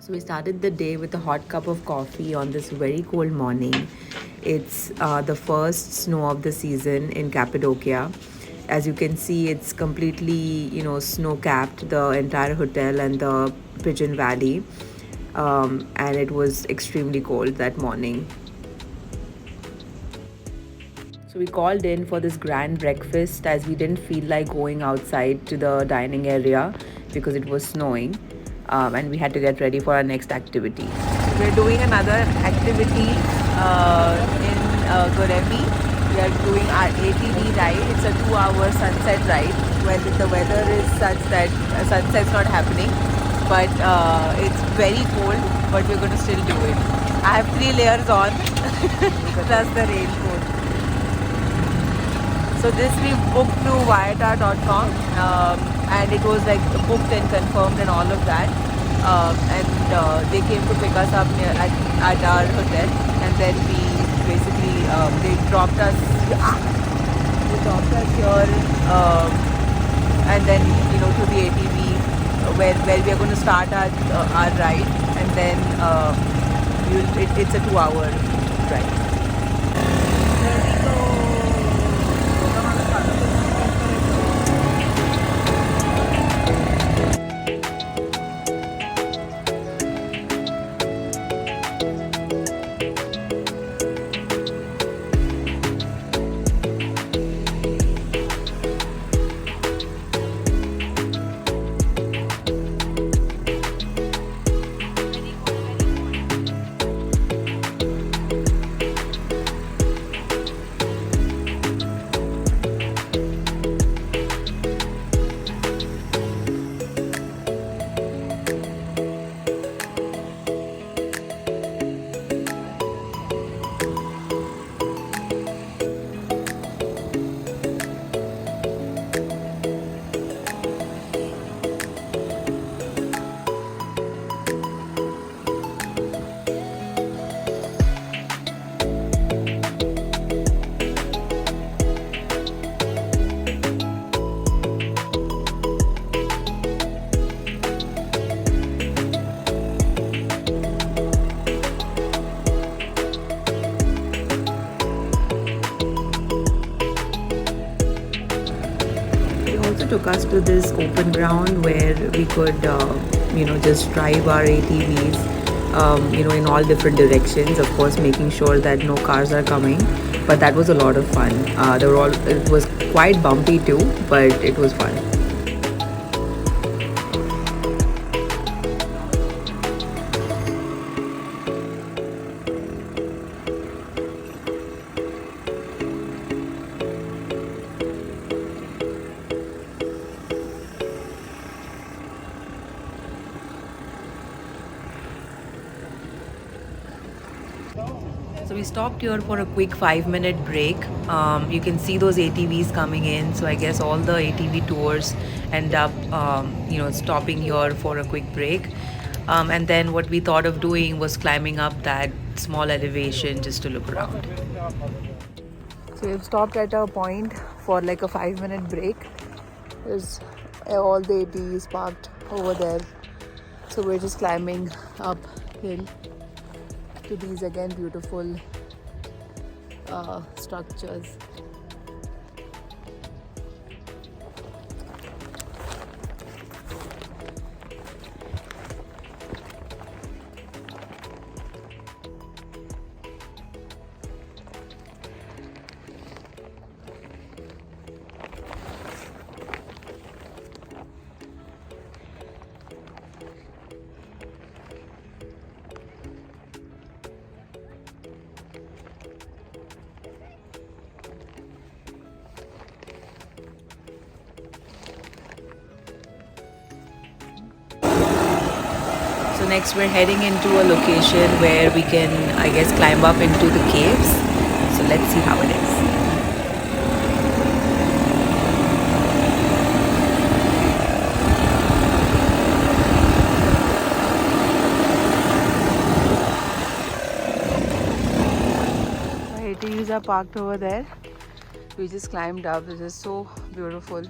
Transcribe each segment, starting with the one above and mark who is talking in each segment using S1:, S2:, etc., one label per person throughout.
S1: So we started the day with a hot cup of coffee on this very cold morning. It's the first snow of the season in Cappadocia. As you can see, it's completely, snow capped, the entire hotel and the Pigeon Valley. And it was extremely cold that morning. So we called in for this grand breakfast as we didn't feel like going outside to the dining area because it was snowing, and we had to get ready for our next activity. We're doing another activity in Goremi. We are doing our ATV ride. It's a 2-hour sunset ride. Well, the weather is such that sunset's not happening, but it's very cold. But we're going to still do it. I have 3 layers on, plus the raincoat. So this we booked through Viator.com, and it was like booked and confirmed and all of that. And they came to pick us up at our hotel, and then we basically they dropped us. They dropped us here, and then to the ATV where we are going to start our ride, and then it's a 2-hour ride. Also took us to this open ground where we could, just drive our ATVs, in all different directions. Of course, making sure that no cars are coming. But that was a lot of fun. It was quite bumpy too, but it was fun. So we stopped here for a quick 5-minute break. You can see those ATVs coming in. So I guess all the ATV tours end up, stopping here for a quick break. And then what we thought of doing was climbing up that small elevation just to look around. So we've stopped at a point for like a 5-minute break. There's all the ATVs parked over there. So we're just climbing uphill to these again beautiful structures. So next we're heading into a location where we can, I guess, climb up into the caves. So let's see how it is. Our ATVs are parked over there. We just climbed up. This is so beautiful.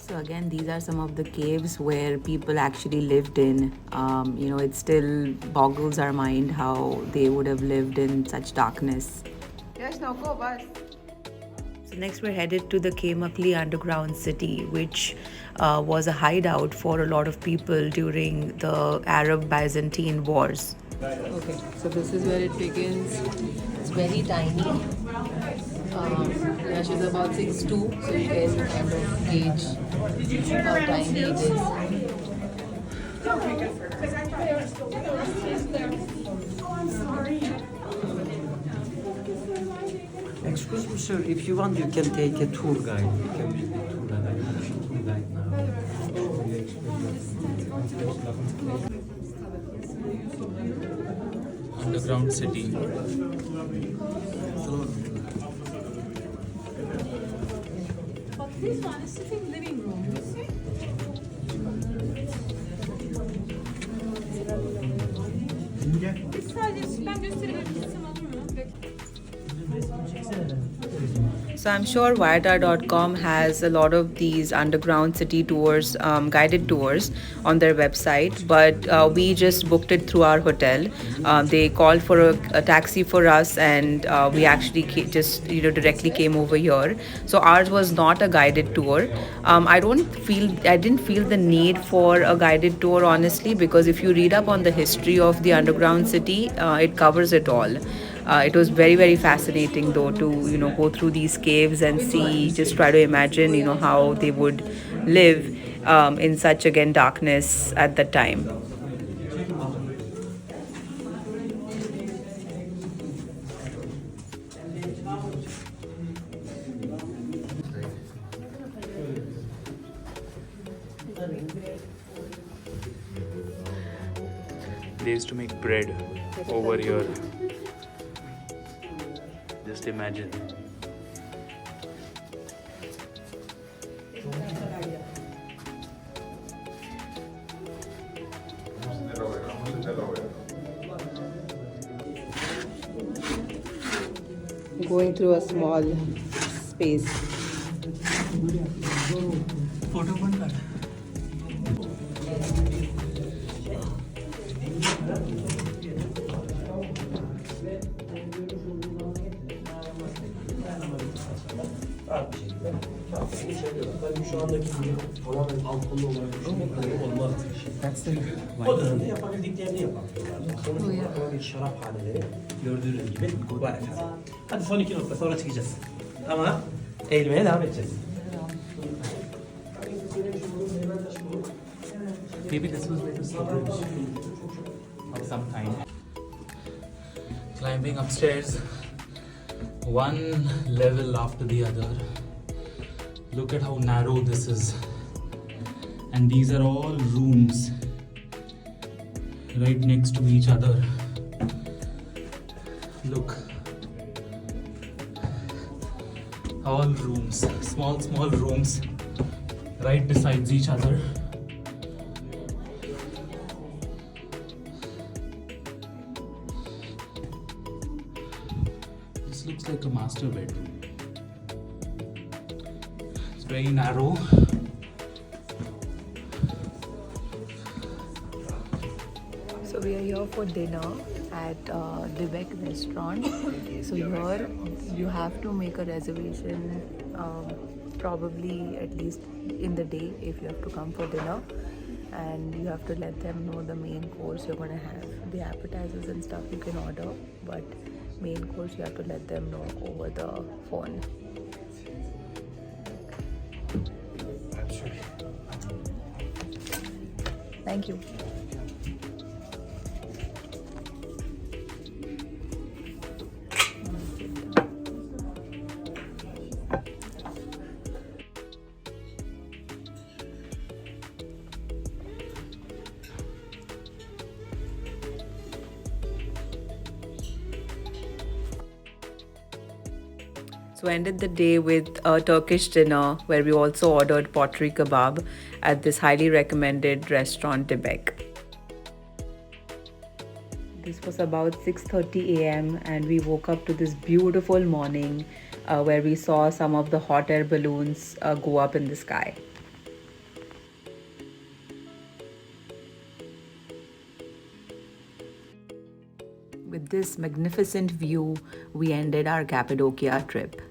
S1: So again, these are some of the caves where people actually lived in. It still boggles our mind how they would have lived in such darkness. Yes, now go, bus. So next we're headed to the Kemakli underground city, which was a hideout for a lot of people during the Arab-Byzantine wars. Okay, so this is where it begins. It's very tiny. Yeah, she's about 6'2", so you can kind of gauge how tiny it is.
S2: Excuse me, sir. If you want, you can take a tour guide. You can be the tour guide. I'm pushing tour guide now.
S3: Underground city.
S4: This one is sitting living room. You see? Bir sadece ben gösterebilirsem olur mu?
S1: So I'm sure Viatar.com has a lot of these underground city tours, guided tours on their website, but we just booked it through our hotel. They called for a taxi for us, and we actually just directly came over here. So ours was not a guided tour. I didn't feel the need for a guided tour, honestly, because if you read up on the history of the underground city, it covers it all. It was very, very fascinating though to go through these caves and see, just try to imagine how they would live in such, again, darkness at that time.
S3: They used to make bread over here. Just imagine.
S1: Going through a small space.
S2: Şu andaki tamamen alkollü olarak düşünmek olmaz. O dönemde yapabildiklerini yapabiliyorlar. Sonuçta tamamen şarap haneleri gördüğünüz gibi var efendim. Hadi son 2 nokta sonra çıkacağız. Ama eğilmeye devam edeceğiz.
S3: Maybe this was like a storage of some kind. Climbing upstairs, one level after the other. Look at how narrow this is. And these are all rooms right next to each other. Look. All rooms, small rooms right besides each other. This looks like a master bedroom. It's very narrow.
S1: So we are here for dinner at Dibek restaurant. So here you have to make a reservation probably at least in the day if you have to come for dinner, and you have to let them know the main course you're going to have. The appetizers and stuff you can order, but main course you have to let them know over the phone. Thank you. So I ended the day with a Turkish dinner where we also ordered pottery kebab at this highly recommended restaurant Dibek. This was about 6:30 a.m. and we woke up to this beautiful morning where we saw some of the hot air balloons go up in the sky. With this magnificent view, we ended our Cappadocia trip.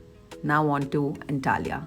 S1: Now on to Antalya.